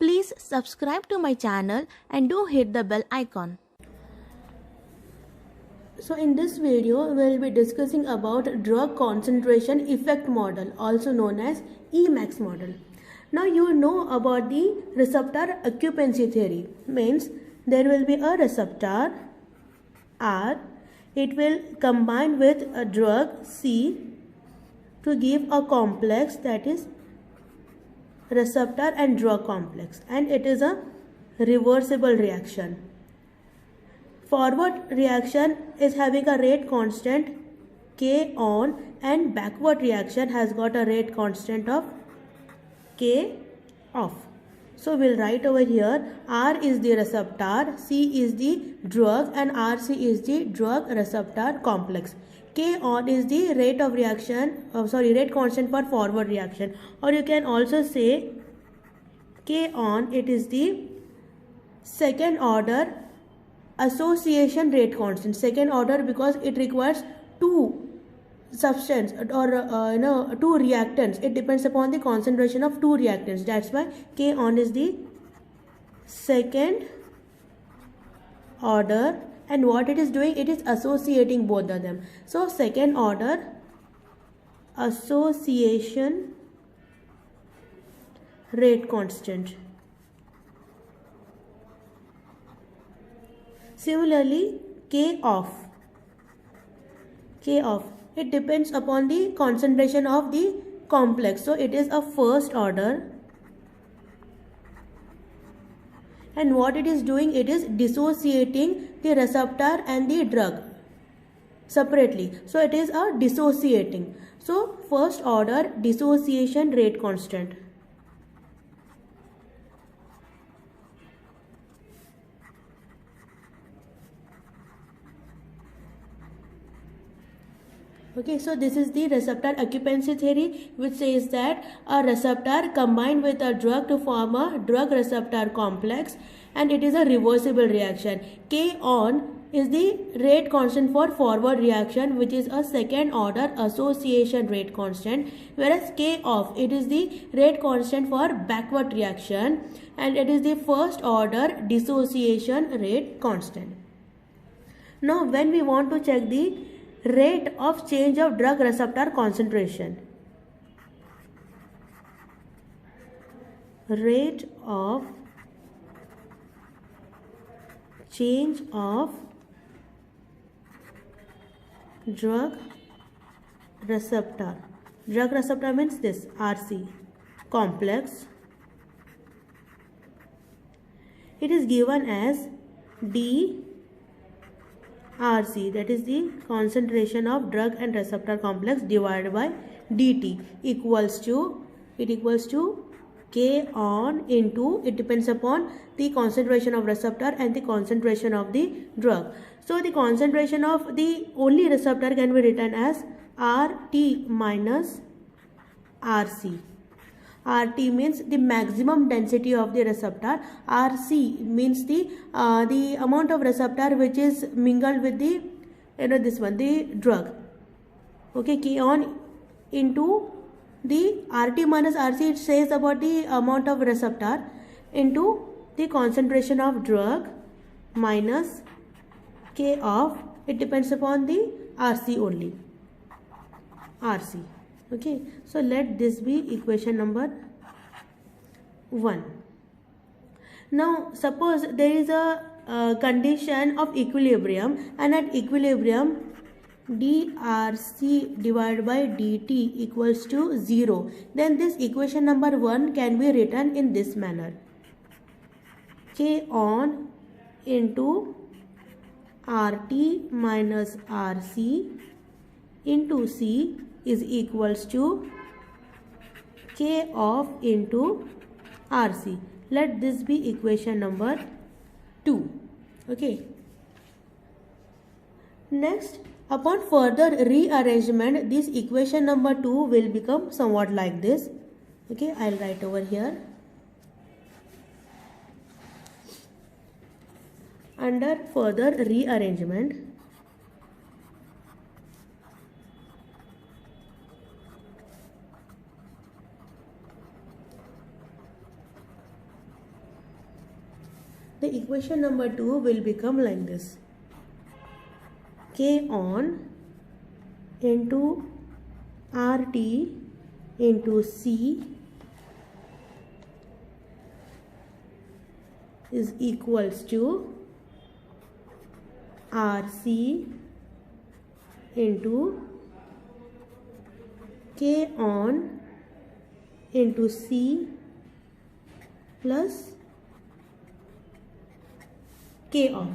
Please subscribe to my channel and do hit the bell icon. So in this video, we will be discussing about drug concentration effect model, also known as Emax model. Now you know about the receptor occupancy theory. Means there will be a receptor R. It will combine with a drug C to give a complex, that is receptor and drug complex, and it is a reversible reaction. Forward reaction is having a rate constant K on, and backward reaction has got a rate constant of K off. So we'll write over here R is the receptor, C is the drug, and RC is the drug receptor complex. K on is the rate of reaction, rate constant for forward reaction, or you can also say K on, it is the second order association rate constant. Second order because it requires two substance or two reactants. It depends upon the concentration of two reactants. That's why K on is the second order, and what it is doing, it is associating both of them. So second order association rate constant. Similarly, K off, it depends upon the concentration of the complex. So it is a first order, and what it is doing, it is dissociating the receptor and the drug separately. So it is a dissociating. So first order dissociation rate constant. Okay, so this is the receptor occupancy theory, which says that a receptor combined with a drug to form a drug receptor complex, and it is a reversible reaction. K on is the rate constant for forward reaction, which is a second order association rate constant, whereas K off, it is the rate constant for backward reaction, and it is the first order dissociation rate constant. Now when we want to check the rate of change of drug receptor concentration, rate of change of drug receptor means this RC complex, it is given as D RC, that is the concentration of drug and receptor complex, divided by dt, equals to K on into, it depends upon the concentration of receptor and the concentration of the drug. So the concentration of the only receptor can be written as RT minus RC. RT means the maximum density of the receptor. RC means the amount of receptor which is mingled with the the drug. Okay, K on into the RT minus RC, it says about the amount of receptor, into the concentration of drug, minus K off, it depends upon the RC only, RC. Okay, so let this be equation number 1. Now suppose there is a condition of equilibrium, and at equilibrium dRC divided by dt equals to 0, then this equation number 1 can be written in this manner: K on into RT minus RC into C is equals to K off into RC. Let this be equation number 2. Okay. Next, upon further rearrangement, this equation number 2 will become somewhat like this. Okay, I'll write over here. Under further rearrangement, the equation number 2 will become like this. K on into RT into C is equals to RC into K on into C plus K off.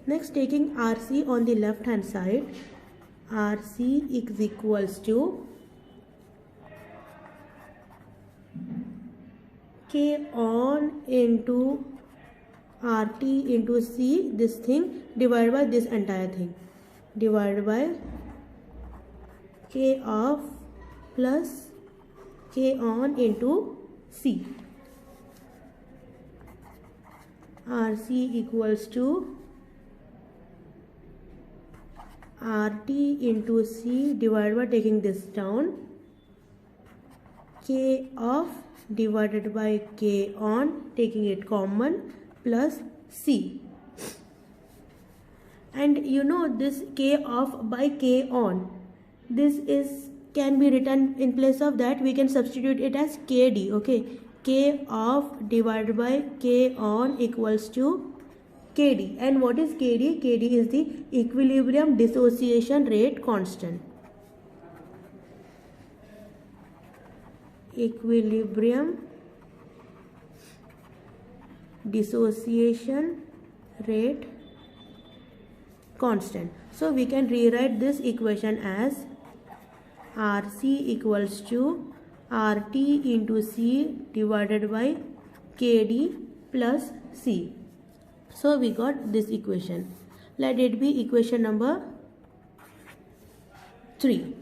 Next, taking RC on the left hand side, RC is equals to K on into RT into C, this thing divided by this entire thing, divided by K off plus K on into C. RC equals to RT into C divided by, taking this down, K off divided by K on, taking it common, plus C. And you know this K off by K on, this is can be written in place of that, we can substitute it as KD. Okay, K off divided by K on equals to KD. And what is KD? KD is the equilibrium dissociation rate constant. Equilibrium dissociation rate constant. So we can rewrite this equation as RC equals to RT into C divided by KD plus C. So we got this equation. Let it be equation number 3.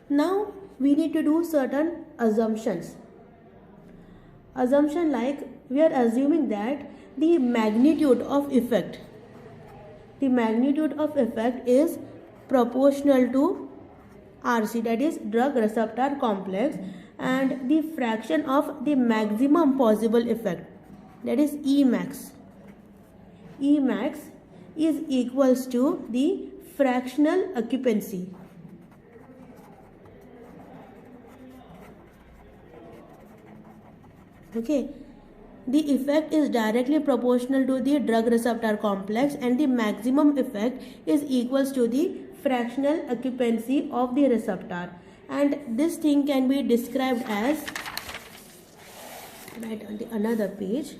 Now we need to do certain assumptions. Assumption like, we are assuming that the magnitude of effect is proportional to RC, that is drug receptor complex, and the fraction of the maximum possible effect, that is Emax. Emax is equals to the fractional occupancy. Okay, the effect is directly proportional to the drug receptor complex, and the maximum effect is equals to the fractional occupancy of the receptor. And this thing can be described as, right on the another page,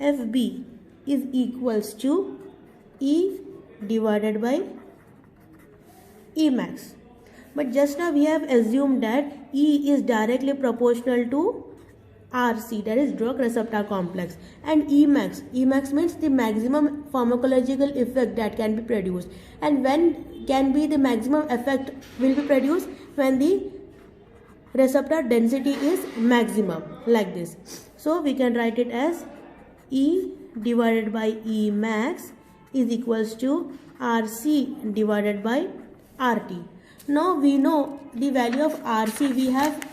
FB is equals to E divided by Emax. But just now we have assumed that E is directly proportional to RC, that is drug receptor complex, and Emax means the maximum pharmacological effect that can be produced. And when can be the maximum effect will be produced? When the receptor density is maximum, like this. So we can write it as E divided by Emax is equals to RC divided by RT. Now we know the value of RC we have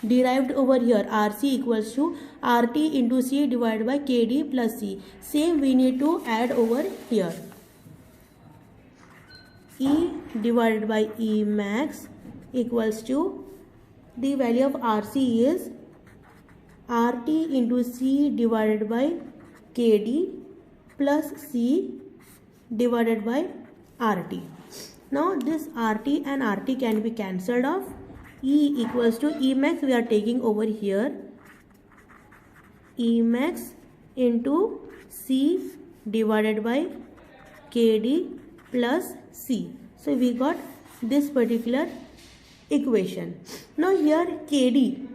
derived over here. RC equals to RT into C divided by KD plus C. Same we need to add over here. E divided by Emax equals to, the value of RC is RT into C divided by KD plus C divided by RT. Now this RT and RT can be cancelled off. E equals to Emax we are taking over here. Emax into C divided by KD plus C. So we got this particular equation. Now here KD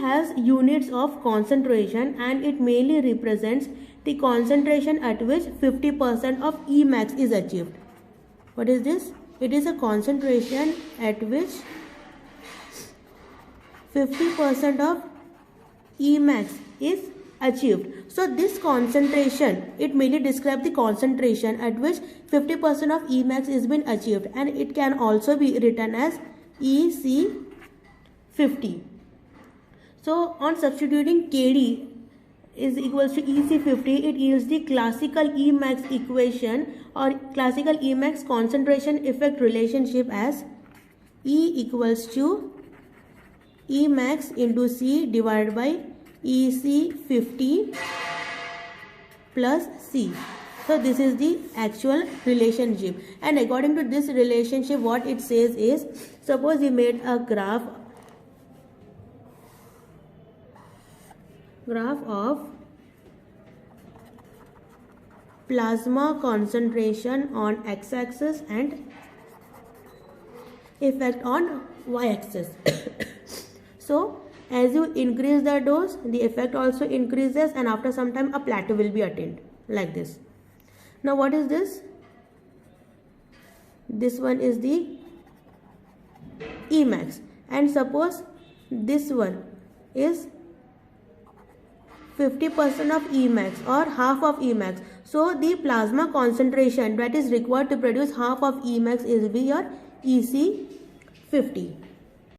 has units of concentration, and it mainly represents the concentration at which 50% of Emax is achieved. What is this? It is a concentration at which 50% of Emax is achieved. So this concentration, it mainly describes the concentration at which 50% of Emax is been achieved, and it can also be written as EC50. So on substituting Kd is equals to EC50, it yields the classical Emax equation or classical Emax concentration effect relationship as E equals to Emax into C divided by EC50 plus C. So this is the actual relationship, and according to this relationship what it says is, suppose we made a graph of plasma concentration on x-axis and effect on y-axis. So as you increase the dose, the effect also increases, and after some time a plateau will be attained like this. Now what is this? This one is the Emax, and suppose this one is 50% of Emax or half of Emax. So the plasma concentration that is required to produce half of Emax is your EC50.